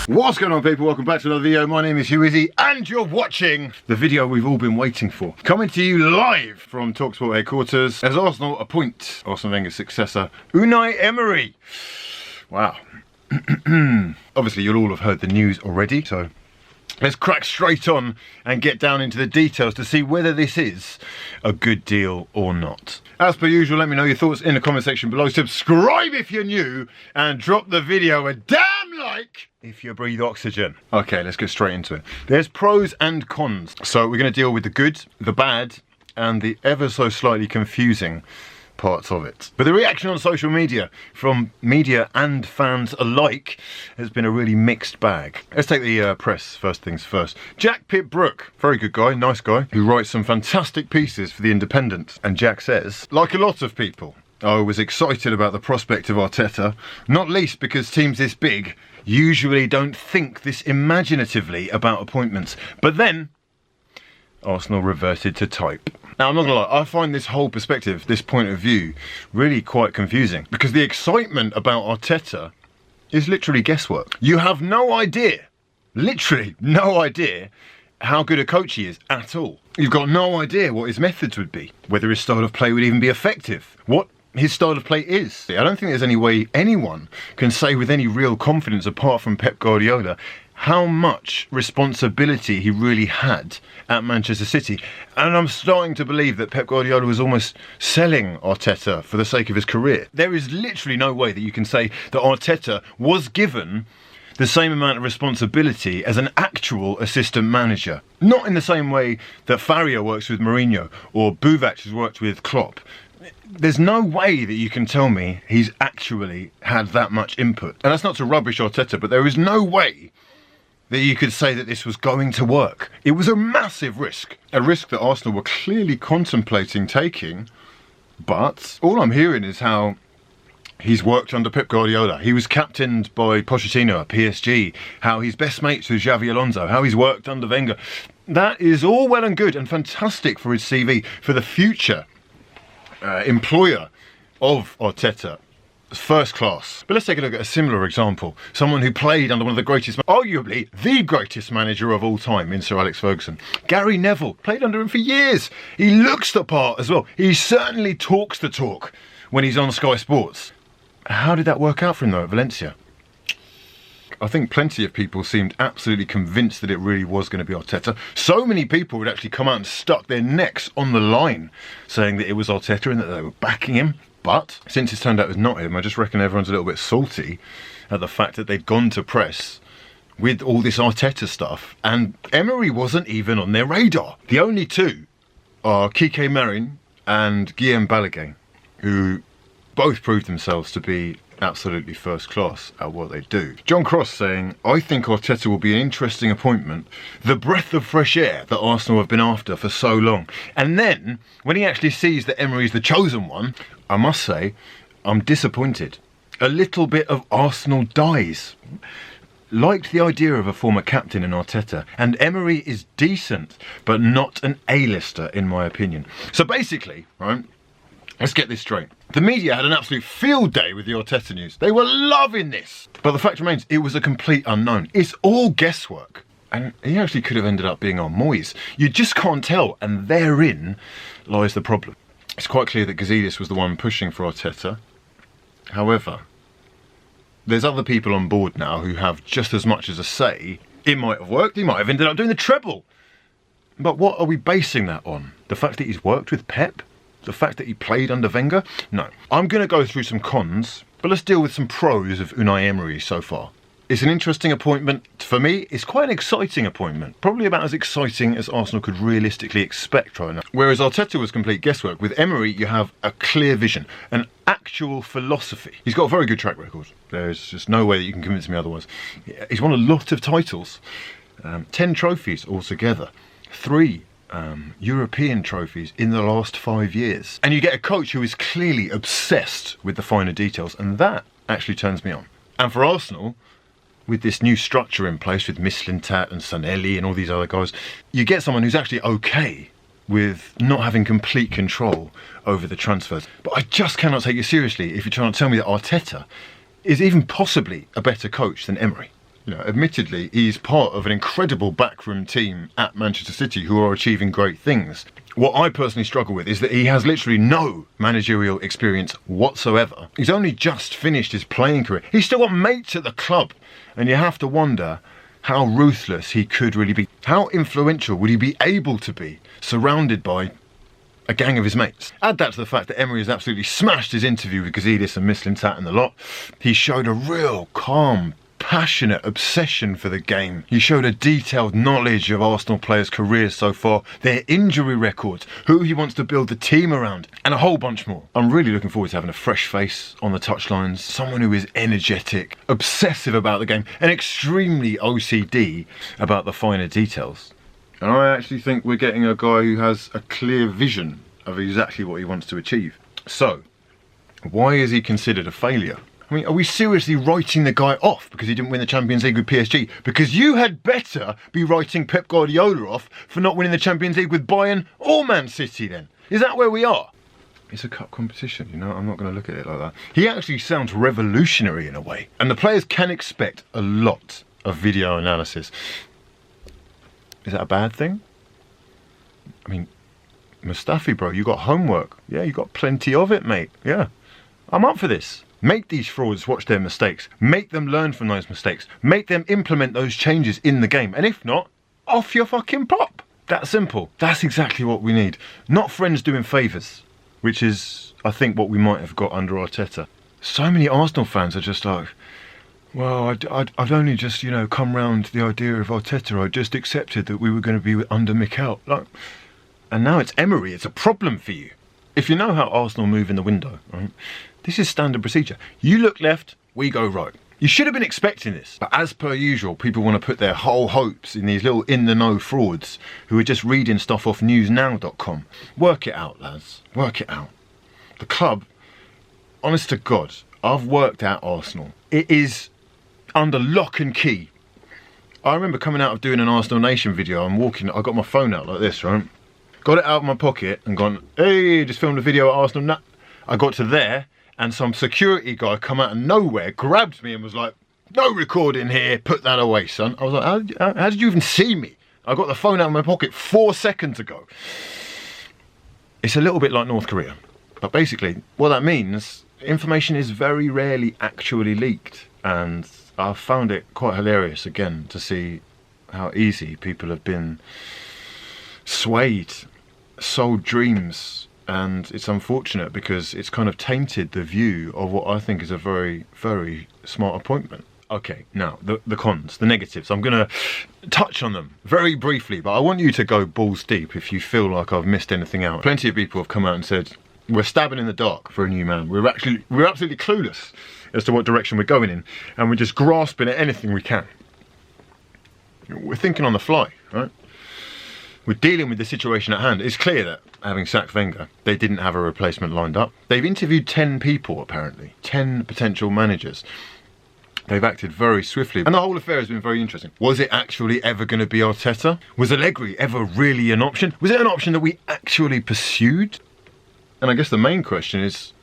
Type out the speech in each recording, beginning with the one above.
What's going on, people? Welcome back to another video. My name is hughwizzy and you're watching the video we've all been waiting for. Coming to you live from TalkSport headquarters as Arsenal appoint Arsene Wenger's successor, Unai Emery. Wow. Obviously you'll all have heard the news already, so let's crack straight on and get down into the details to see whether this is a good deal or not. As per usual, let me know your thoughts in the comment section below. Subscribe if you're new and drop the video a damn like if you breathe oxygen. Okay, let's get straight into it. There's pros and cons. So we're going to deal with the good, the bad, and the ever so slightly confusing parts of it. But the reaction on social media from media and fans alike has been a really mixed bag. Let's take the press first things first. Jack Pitt-Brooke, very good guy, nice guy, who writes some fantastic pieces for The Independent. And Jack says, like a lot of people, I was excited about the prospect of Arteta, not least because teams this big usually don't think this imaginatively about appointments. But then Arsenal reverted to type. Now, I'm not gonna lie, I find this whole perspective, this point of view, really quite confusing, because the excitement about Arteta is literally guesswork. You have no idea, literally no idea, how good a coach he is at all. You've got no idea what his methods would be, whether his style of play would even be effective, what his style of play is. I don't think there's any way anyone can say with any real confidence, apart from Pep Guardiola, how much responsibility he really had at Manchester City. And I'm starting to believe that Pep Guardiola was almost selling Arteta for the sake of his career. There is literally no way that you can say that Arteta was given the same amount of responsibility as an actual assistant manager. Not in the same way that Faria works with Mourinho or Buvac has worked with Klopp. There's no way that you can tell me he's actually had that much input. And that's not to rubbish Arteta, but there is no way that you could say that this was going to work. It was a massive risk. A risk that Arsenal were clearly contemplating taking, but all I'm hearing is how he's worked under Pep Guardiola. He was captained by Pochettino at PSG, how he's best mates with Xavi Alonso, how he's worked under Wenger. That is all well and good and fantastic for his CV, for the future employer of Arteta. First class. But let's take a look at a similar example. Someone who played under one of the greatest, arguably the greatest manager of all time in Sir Alex Ferguson. Gary Neville, played under him for years. He looks the part as well. He certainly talks the talk when he's on Sky Sports. How did that work out for him though at Valencia? I think plenty of people seemed absolutely convinced that it really was going to be Arteta. So many people would actually come out and stuck their necks on the line saying that it was Arteta and that they were backing him. But since it's turned out it was not him, I just reckon everyone's a little bit salty at the fact that they'd gone to press with all this Arteta stuff and Emery wasn't even on their radar. The only two are Kike Marin and Guillaume Balaguer, who both proved themselves to be absolutely first class at what they do. John Cross saying, I think Arteta will be an interesting appointment, the breath of fresh air that Arsenal have been after for so long. And then, when he actually sees that Emery's the chosen one, I must say, I'm disappointed. A little bit of Arsenal dies. Liked the idea of a former captain in Arteta, and Emery is decent, but not an A-lister in my opinion. So basically, right, let's get this straight. The media had an absolute field day with the Arteta news. They were loving this. But the fact remains, it was a complete unknown. It's all guesswork. And he actually could have ended up being on Moyes. You just can't tell, and therein lies the problem. It's quite clear that Gazidis was the one pushing for Arteta. However, there's other people on board now who have just as much as a say. It might have worked, he might have ended up doing the treble. But what are we basing that on? The fact that he's worked with Pep? The fact that he played under Wenger? No. I'm going to go through some cons, but let's deal with some pros of Unai Emery so far. It's an interesting appointment. For me, it's quite an exciting appointment. Probably about as exciting as Arsenal could realistically expect right now. Whereas Arteta was complete guesswork, with Emery you have a clear vision, an actual philosophy. He's got a very good track record. There's just no way that you can convince me otherwise. He's won a lot of titles. 10 trophies altogether. 3 European trophies in the last 5 years. And you get a coach who is clearly obsessed with the finer details, and that actually turns me on. And for Arsenal, with this new structure in place with Mislintat and Sanelli and all these other guys, you get someone who's actually okay with not having complete control over the transfers. But I just cannot take it seriously if you're trying to tell me that Arteta is even possibly a better coach than Emery. You know, admittedly, he's part of an incredible backroom team at Manchester City who are achieving great things. What I personally struggle with is that he has literally no managerial experience whatsoever. He's only just finished his playing career. He's still got mates at the club. And you have to wonder how ruthless he could really be. How influential would he be able to be surrounded by a gang of his mates? Add that to the fact that Emery has absolutely smashed his interview with Gazidis and Mislintat and the lot. He showed a real calm, passionate obsession for the game. He showed a detailed knowledge of Arsenal players' careers so far, their injury records, who he wants to build the team around, and a whole bunch more. I'm really looking forward to having a fresh face on the touchlines, someone who is energetic, obsessive about the game, and extremely OCD about the finer details. And I actually think we're getting a guy who has a clear vision of exactly what he wants to achieve. So, why is he considered a failure? I mean, are we seriously writing the guy off because he didn't win the Champions League with PSG? Because you had better be writing Pep Guardiola off for not winning the Champions League with Bayern or Man City then. Is that where we are? It's a cup competition, you know, I'm not going to look at it like that. He actually sounds revolutionary in a way. And the players can expect a lot of video analysis. Is that a bad thing? I mean, Mustafi, bro, you got homework. Yeah, you got plenty of it, mate. Yeah, I'm up for this. Make these frauds watch their mistakes. Make them learn from those mistakes. Make them implement those changes in the game. And if not, off your fucking pop. That simple. That's exactly what we need. Not friends doing favours, which is, I think, what we might have got under Arteta. So many Arsenal fans are just like, well, I'd only just, you know, come round to the idea of Arteta. I just accepted that we were going to be under Mikel. Like, and now it's Emery. It's a problem for you. If you know how Arsenal move in the window, right? This is standard procedure. You look left, we go right. You should have been expecting this. But as per usual, people want to put their whole hopes in these little in-the-know frauds who are just reading stuff off newsnow.com. Work it out, lads. Work it out. The club, honest to God, I've worked at Arsenal. It is under lock and key. I remember coming out of doing an Arsenal Nation video. I'm walking, I got my phone out like this, right? Got it out of my pocket and gone, hey, just filmed a video at Arsenal. I got to there. And some security guy come out of nowhere, grabbed me and was like, no recording here, put that away, son. I was like, how did you even see me? I got the phone out of my pocket 4 seconds ago. It's a little bit like North Korea. But basically, what that means, information is very rarely actually leaked. And I found it quite hilarious, again, to see how easy people have been swayed, sold dreams. And it's unfortunate because it's kind of tainted the view of what I think is a very, very smart appointment. Okay, now, the cons, the negatives. I'm going to touch on them very briefly, but I want you to go balls deep if you feel like I've missed anything out. Plenty of people have come out and said, we're stabbing in the dark for a new man. We're absolutely clueless as to what direction we're going in, and we're just grasping at anything we can. We're thinking on the fly, right? We're dealing with the situation at hand. It's clear that, having sacked Wenger, they didn't have a replacement lined up. They've interviewed 10 people, apparently. 10 potential managers. They've acted very swiftly. And the whole affair has been very interesting. Was it actually ever going to be Arteta? Was Allegri ever really an option? Was it an option that we actually pursued? And I guess the main question is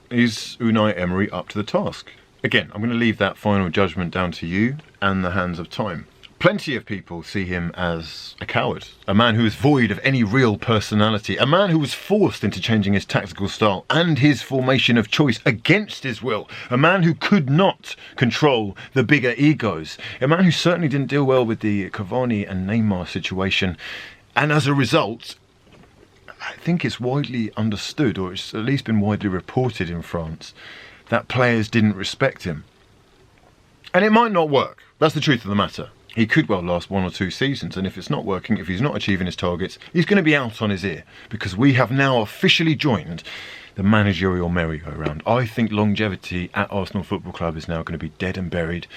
Unai Emery up to the task? Again, I'm going to leave that final judgment down to you and the hands of time. Plenty of people see him as a coward, a man who is void of any real personality, a man who was forced into changing his tactical style and his formation of choice against his will, a man who could not control the bigger egos, a man who certainly didn't deal well with the Cavani and Neymar situation, and as a result, I think it's widely understood, or it's at least been widely reported in France, that players didn't respect him. And it might not work, that's the truth of the matter. He could well last 1 or 2 seasons, and if it's not working, if he's not achieving his targets, he's going to be out on his ear, because we have now officially joined the managerial merry-go-round. I think longevity at Arsenal Football Club is now going to be dead and buried,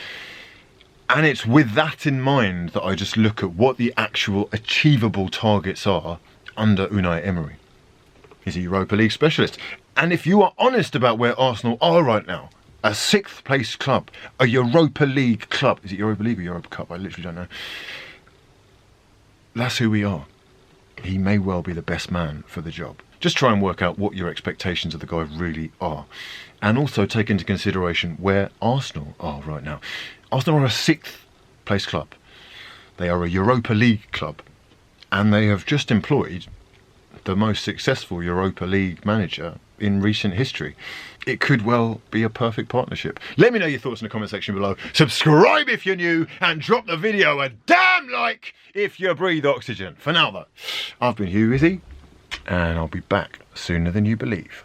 and it's with that in mind that I just look at what the actual achievable targets are under Unai Emery. He's a Europa League specialist, and if you are honest about where Arsenal are right now, a 6th place club, a Europa League club. Is it Europa League or Europa Cup? I literally don't know. That's who we are. he may well be the best man for the job. Just try and work out what your expectations of the guy really are. And also take into consideration where Arsenal are right now. Arsenal are a 6th place club. They are a Europa League club. And they have just employed the most successful Europa League manager in recent history. It could well be a perfect partnership. Let me know your thoughts in the comment section below. Subscribe if you're new and drop the video a damn like if you breathe oxygen. For now though, I've been hughwizzy and I'll be back sooner than you believe.